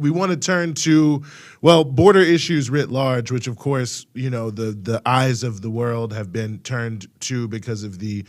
We want to turn to, well, border issues writ large, which of course, the eyes of the world have been turned to because of the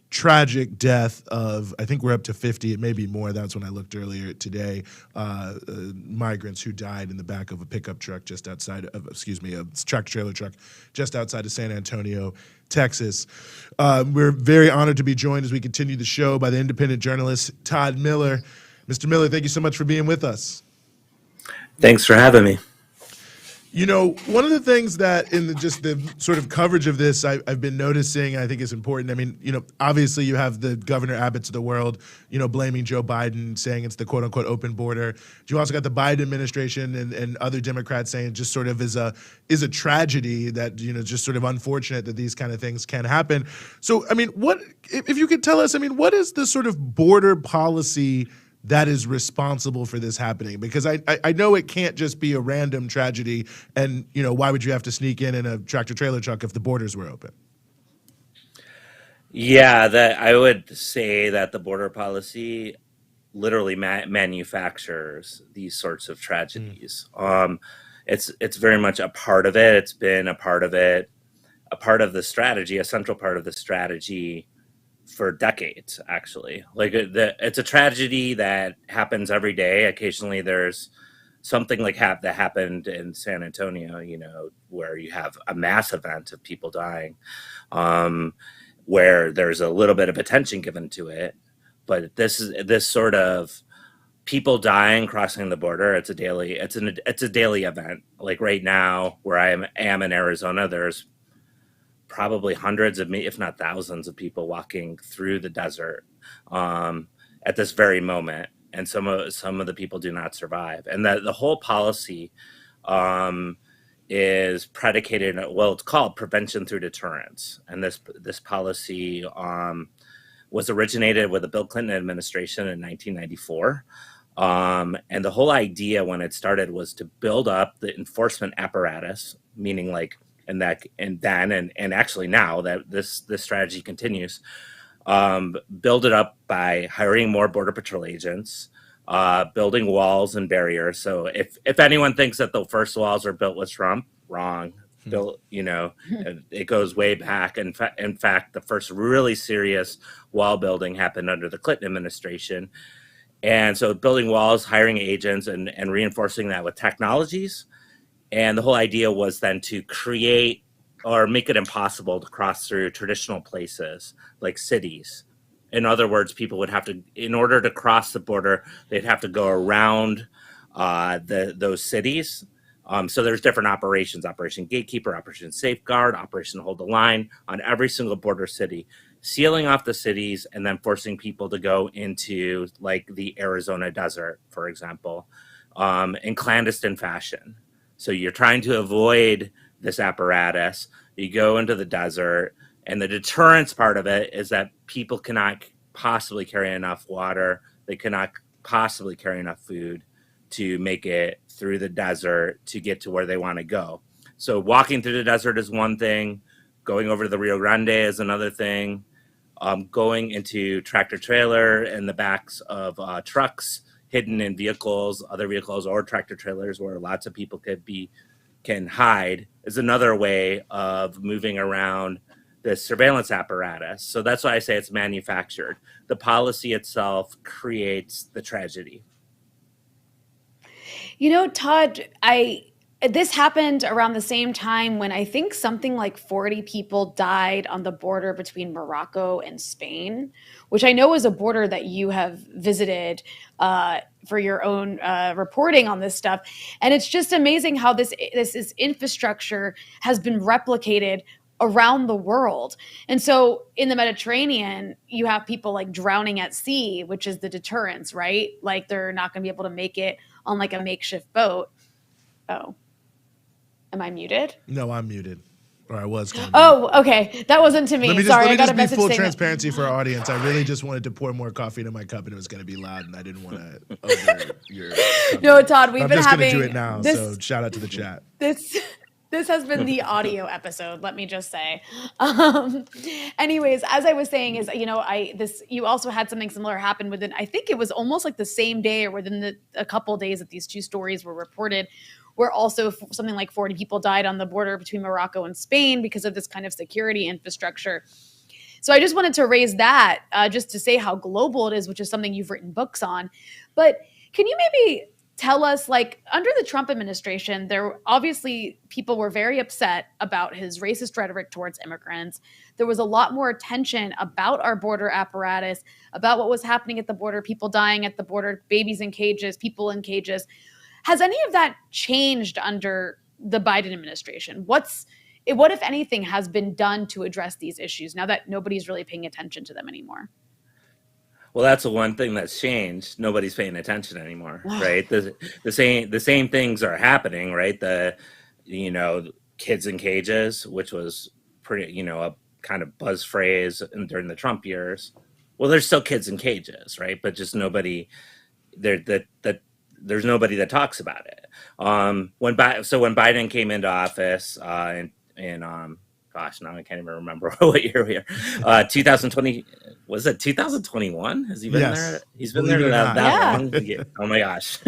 tragic death of, I think we're up to 50, it may be more. That's when I looked earlier today, migrants who died in the back of a pickup truck just outside of, a tractor trailer truck just outside of San Antonio, Texas. We're very honored to be joined as we continue the show by the independent journalist Todd Miller. Mr. Miller, thank you so much for being with us. Thanks for having me. One of the things that in the sort of coverage of this I've been noticing, I think is important. I mean, obviously you have the Governor Abbotts of the world, blaming Joe Biden, saying it's the quote unquote open border. You also got the Biden administration and other Democrats saying it just sort of is a tragedy that, just sort of unfortunate that these kind of things can happen. So, I mean, what if you could tell us, what is the sort of border policy that is responsible for this happening? Because I know it can't just be a random tragedy, and why would you have to sneak in a tractor trailer truck if the borders were open? Yeah, that I would say that the border policy literally manufactures these sorts of tragedies. It's very much a part of it. It's been a part of it, a part of the strategy, a central part of the strategy for decades, actually. Like it's a tragedy that happens every day. Occasionally there's something like that happened in San Antonio, where you have a mass event of people dying, where there's a little bit of attention given to it. But this sort of people dying, crossing the border, it's a daily event. Like right now, where I am in Arizona, there's probably hundreds of, if not thousands of people walking through the desert at this very moment. And some of the people do not survive. And the whole policy is predicated, well, it's called prevention through deterrence. And this policy was originated with the Bill Clinton administration in 1994. And the whole idea when it started was to build up the enforcement apparatus, meaning like, and actually now that this strategy continues, build it up by hiring more Border Patrol agents, building walls and barriers. So if anyone thinks that the first walls were built with Trump, wrong. Built, it goes way back. In fact, the first really serious wall building happened under the Clinton administration. And so building walls, hiring agents, and reinforcing that with technologies. And the whole idea was then to create or make it impossible to cross through traditional places like cities. In other words, people would have to, in order to cross the border, they'd have to go around those cities. So there's different operations: Operation Gatekeeper, Operation Safeguard, Operation Hold the Line on every single border city, sealing off the cities and then forcing people to go into like the Arizona desert, for example, in clandestine fashion. So you're trying to avoid this apparatus. You go into the desert, and the deterrence part of it is that people cannot possibly carry enough water. They cannot possibly carry enough food to make it through the desert to get to where they want to go. So walking through the desert is one thing. Going over to the Rio Grande is another thing. Going into tractor trailer in the backs of trucks, hidden in vehicles, other vehicles, or tractor trailers where lots of people can hide is another way of moving around the surveillance apparatus. So that's why I say it's manufactured. The policy itself creates the tragedy. Todd, this happened around the same time when I think something like 40 people died on the border between Morocco and Spain, which I know is a border that you have visited for your own reporting on this stuff. And it's just amazing how this infrastructure has been replicated around the world. And so in the Mediterranean, you have people like drowning at sea, which is the deterrence, right? Like they're not going to be able to make it on like a makeshift boat. Oh. Am I muted? No, I'm muted. Or I was. Okay. That wasn't to me. Sorry, I got a message full saying transparency for our audience. I really just wanted to pour more coffee into my cup, and it was going to be loud, and I didn't want to over your. No, Todd, we've been having. I'm just going to do it now. So shout out to the chat. This has been the audio episode, let me just say. Um, anyways, as I was saying, is you also had something similar happen within. I think it was almost like the same day or within a couple of days that these two stories were reported, where also something like 40 people died on the border between Morocco and Spain because of this kind of security infrastructure. So I just wanted to raise that just to say how global it is, which is something you've written books on. But can you maybe tell us, like, under the Trump administration, there obviously people were very upset about his racist rhetoric towards immigrants. There was a lot more attention about our border apparatus, about what was happening at the border, people dying at the border, babies in cages, people in cages. Has any of that changed under the Biden administration? What, if anything, has been done to address these issues now that nobody's really paying attention to them anymore? Well, that's the one thing that's changed. Nobody's paying attention anymore, right? The same things are happening, right? Kids in cages, which was pretty, a kind of buzz phrase during the Trump years. Well, there's still kids in cages, right? But just nobody there that there's nobody that talks about it. When Biden came into office in gosh, now I can't even remember what year we are. 2020, was it 2021? Has he been Yes. there? He's been Believe there it or that not. long. Yeah. Oh my gosh.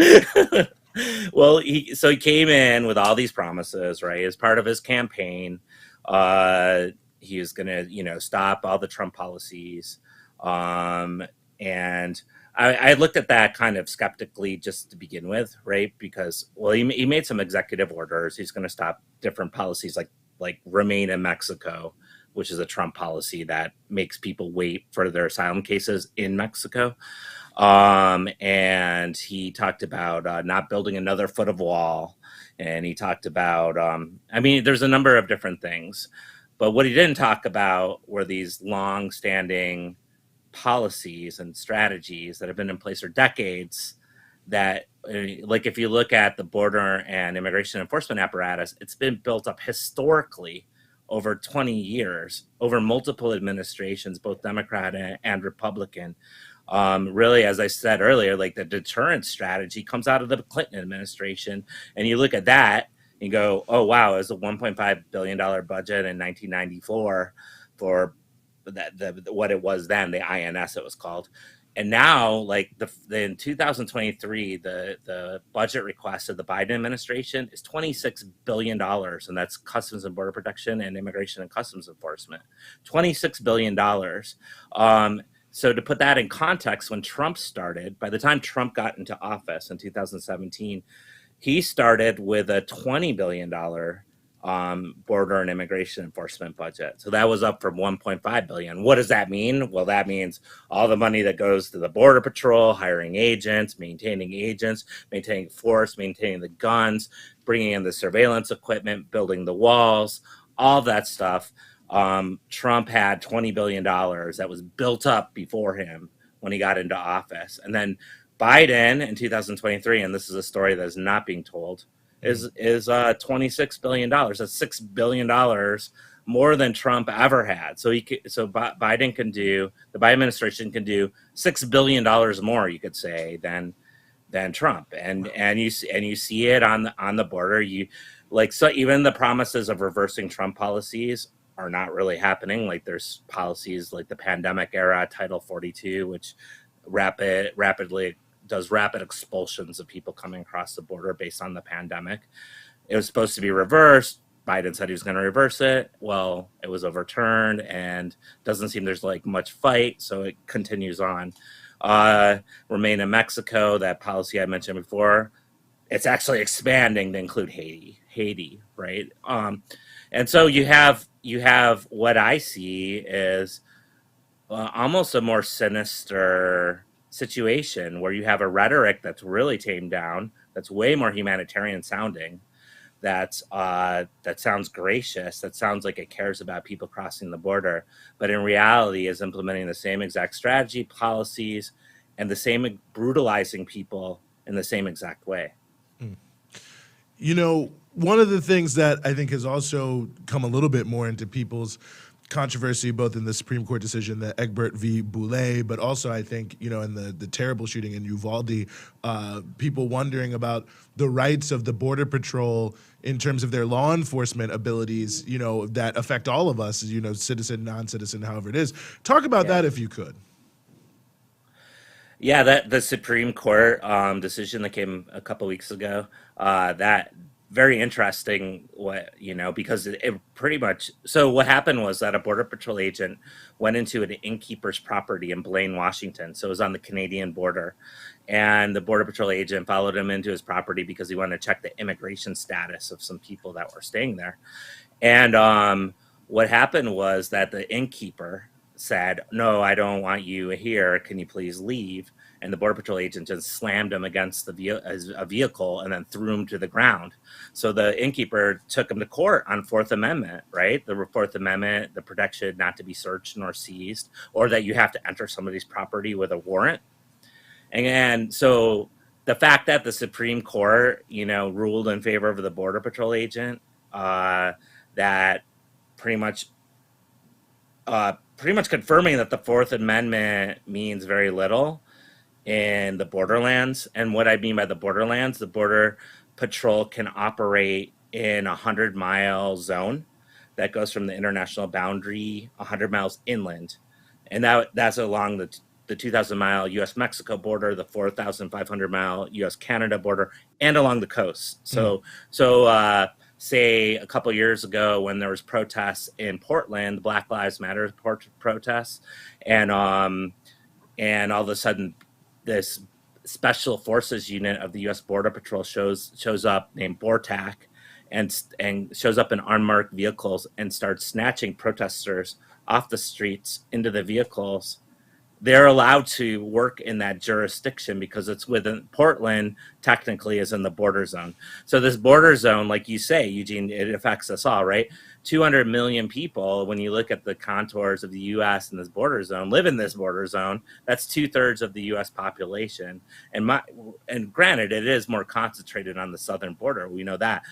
Well, he came in with all these promises, right? As part of his campaign, he was gonna, stop all the Trump policies, and I looked at that kind of skeptically just to begin with, right? Because, well, he made some executive orders. He's going to stop different policies like remain in Mexico, which is a Trump policy that makes people wait for their asylum cases in Mexico. And he talked about not building another foot of wall. And he talked about, there's a number of different things. But what he didn't talk about were these long-standing policies and strategies that have been in place for decades that, like, if you look at the border and immigration enforcement apparatus, it's been built up historically over 20 years, over multiple administrations, both Democrat and Republican. Really, as I said earlier, like the deterrence strategy comes out of the Clinton administration. And you look at that and go, oh, wow, it was a $1.5 billion budget in 1994 for what it was then, the INS it was called. And now, like in 2023, the budget request of the Biden administration is $26 billion, and that's Customs and Border Protection and Immigration and Customs Enforcement. $26 billion. So to put that in context, when Trump started, by the time Trump got into office in 2017, he started with a $20 billion border and immigration enforcement budget. So that was up from 1.5 billion. What does that mean? Well, that means all the money that goes to the Border Patrol, hiring agents, maintaining force, maintaining the guns, bringing in the surveillance equipment, building the walls, all that stuff. Trump had $20 billion that was built up before him when he got into office. And then Biden in 2023, and this is a story that is not being told, is $26 billion. That's $6 billion more than Trump ever had. So Biden can do, the Biden administration can do $6 billion more, you could say, than Trump. And you see it on the border. So even the promises of reversing Trump policies are not really happening. Like there's policies like the pandemic era, Title 42, which rapidly does rapid expulsions of people coming across the border based on the pandemic. It was supposed to be reversed. Biden said he was going to reverse it. Well, it was overturned, and doesn't seem there's like much fight, so it continues on. Remain in Mexico, that policy I mentioned before, it's actually expanding to include Haiti, right? And so you have what I see is almost a more sinister situation where you have a rhetoric that's really tamed down, that's way more humanitarian sounding, that sounds gracious, that sounds like it cares about people crossing the border, but in reality is implementing the same exact strategy, policies, and the same brutalizing people in the same exact way. One of the things that I think has also come a little bit more into people's controversy both in the Supreme Court decision, the Egbert v. Boulay, but also I think, in the terrible shooting in Uvalde, people wondering about the rights of the Border Patrol in terms of their law enforcement abilities, that affect all of us, citizen, non-citizen, however it is. Talk about that if you could. Yeah, that the Supreme Court decision that came a couple weeks ago, that very interesting. Because it pretty much. So what happened was that a Border Patrol agent went into an innkeeper's property in Blaine, Washington. So it was on the Canadian border, and the Border Patrol agent followed him into his property because he wanted to check the immigration status of some people that were staying there. And what happened was that the innkeeper said, "No, I don't want you here. Can you please leave?" And the Border Patrol agent just slammed him against a vehicle and then threw him to the ground. So the innkeeper took him to court on Fourth Amendment, right? The Fourth Amendment, the protection not to be searched nor seized, or that you have to enter somebody's property with a warrant. And so the fact that the Supreme Court, ruled in favor of the Border Patrol agent, that pretty much confirming that the Fourth Amendment means very little in the borderlands. And what I mean by the borderlands, the Border Patrol can operate in a 100-mile zone that goes from the international boundary 100 miles inland. And that's along the 2,000-mile U.S. Mexico border, the 4,500-mile U.S. Canada border, and along the coast. So say a couple years ago when there was protests in Portland, the Black Lives Matter protests, and all of a sudden this special forces unit of the U.S. Border Patrol shows up named BORTAC and shows up in unmarked vehicles and starts snatching protesters off the streets into the vehicles. They're allowed to work in that jurisdiction because it's within Portland, technically is in the border zone. So this border zone, like you say, Eugene, it affects us all, right? 200 million people, when you look at the contours of the U.S. and this border zone, live in this border zone. That's 2/3 of the U.S. population. And granted, it is more concentrated on the southern border. We know that.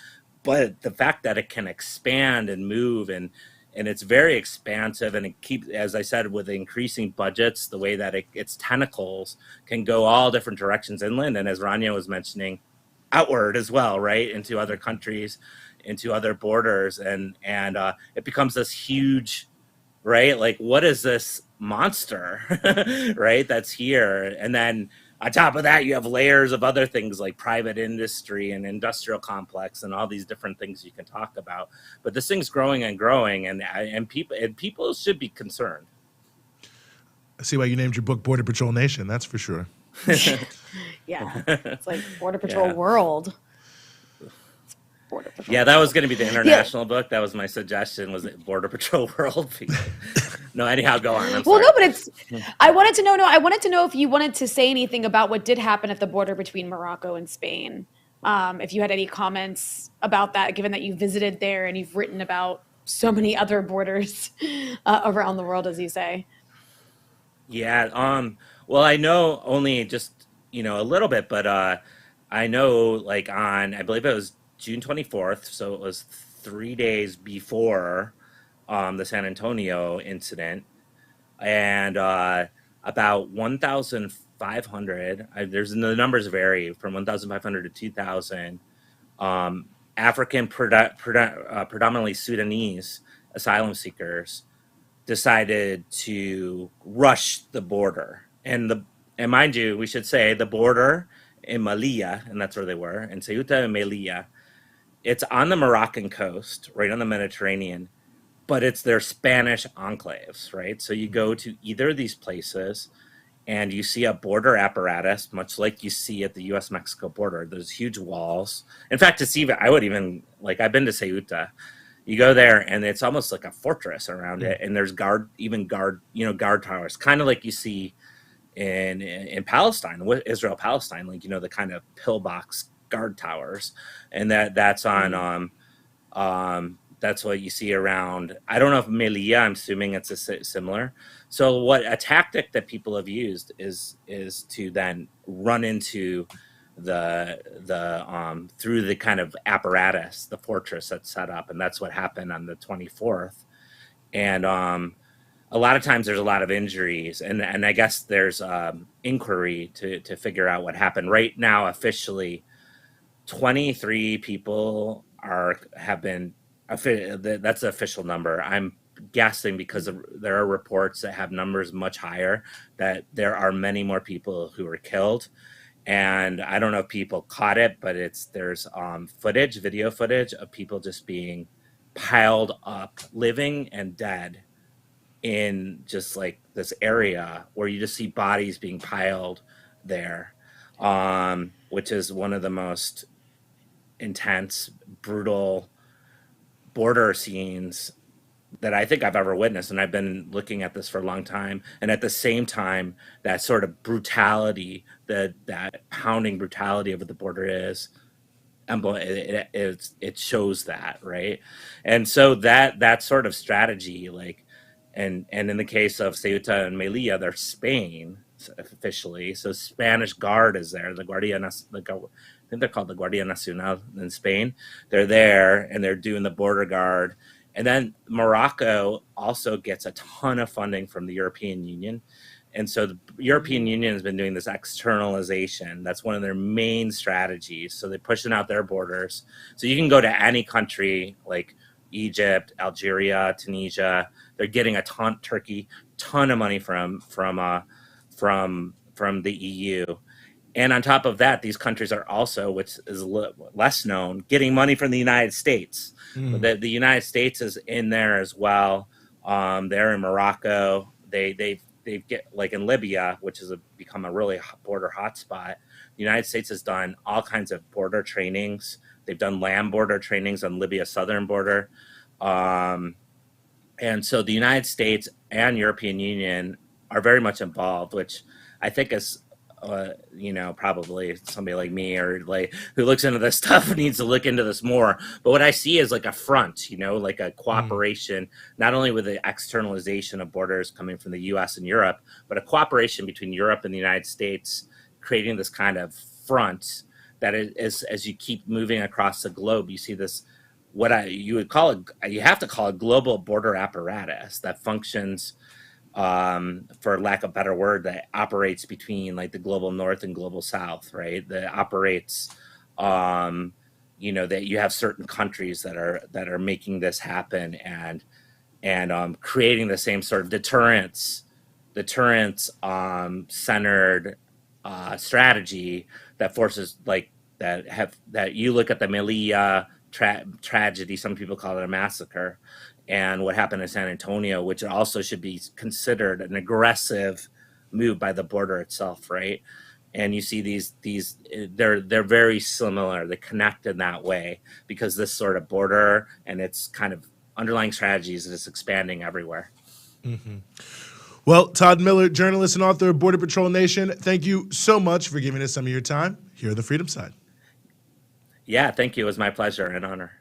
But the fact that it can expand and move and it's very expansive, and it keeps, as I said, with increasing budgets, the way that its tentacles can go all different directions inland, and as Rania was mentioning, outward as well, right, into other countries, into other borders, and it becomes this huge, right, like, what is this monster, right, that's here? And then on top of that, you have layers of other things like private industry and industrial complex and all these different things you can talk about. But this thing's growing and growing, and people should be concerned. I see why you named your book Border Patrol Nation. That's for sure. Yeah, it's like Border Patrol World. Border Patrol. Yeah, that was going to be the international book. That was my suggestion. Was it Border Patrol World? No, anyhow, go on. Well, no, but I wanted to know if you wanted to say anything about what did happen at the border between Morocco and Spain. If you had any comments about that, given that you visited there and you've written about so many other borders around the world, as you say. Yeah. Well, I know only just a little bit, but I know like I believe it was June 24th, so it was 3 days before the San Antonio incident, and about 1,500. The numbers vary from 1,500 to 2,000 African, predominantly Sudanese asylum seekers decided to rush the border, and mind you, we should say the border in Melilla, and that's where they were, in Ceuta and Melilla. It's on the Moroccan coast, right on the Mediterranean, but it's their Spanish enclaves, right? So you go to either of these places and you see a border apparatus, much like you see at the U.S. Mexico border. There's huge walls. In fact, I've been to Ceuta. You go there and it's almost like a fortress around it. And there's guard towers, kind of like you see in Palestine, Israel, Palestine, like, the kind of pillbox guard towers, and that's on that's what you see around. I don't know if Melilla, I'm assuming it's similar. So what a tactic that people have used is to then run into the through the kind of apparatus, the fortress that's set up, and that's what happened on the 24th. and a lot of times there's a lot of injuries, and I guess there's inquiry to figure out what happened. Right now, officially, 23 people have been. That's the official number. I'm guessing because there are reports that have numbers much higher, that there are many more people who were killed. And I don't know if people caught it, but there's video footage of people just being piled up, living and dead, in just like this area where you just see bodies being piled there, which is one of the most intense, brutal border scenes that I think I've ever witnessed. And I've been looking at this for a long time. And at the same time, that sort of brutality, that pounding brutality of what the border is, it shows that, right? And so that sort of strategy, like, and in the case of Ceuta and Melilla, they're Spain officially. So Spanish Guard is there, I think they're called the Guardia Nacional in Spain. They're there and they're doing the border guard. And then Morocco also gets a ton of funding from the European Union. And so the European Union has been doing this externalization. That's one of their main strategies. So they're pushing out their borders. So you can go to any country like Egypt, Algeria, Tunisia. They're getting Turkey, ton of money from the EU. And on top of that, these countries are also, which is less known, getting money from the United States. The United States is in there as well. They're in Morocco. They get, like in Libya, which has become a really border hotspot. The United States has done all kinds of border trainings. They've done land border trainings on Libya's southern border. And so the United States and European Union are very much involved, which I think is, probably somebody like me or like who looks into this stuff needs to look into this more. But what I see is like a front, like a cooperation, not only with the externalization of borders coming from the U.S. and Europe, but a cooperation between Europe and the United States, creating this kind of front that is, as you keep moving across the globe, you see this, you have to call a global border apparatus that functions, for lack of a better word, that operates between like the global north and global south, right? That operates, that you have certain countries that are making this happen and creating the same sort of deterrence centered strategy that forces that you look at the Melilla tragedy. Some people call it a massacre. And what happened in San Antonio, which also should be considered an aggressive move by the border itself, right? And you see they're very similar. They connect in that way because this sort of border and its kind of underlying strategies is expanding everywhere. Mm-hmm. Well, Todd Miller, journalist and author of Border Patrol Nation, thank you so much for giving us some of your time here on the Freedom Side. Yeah, thank you. It was my pleasure and honor.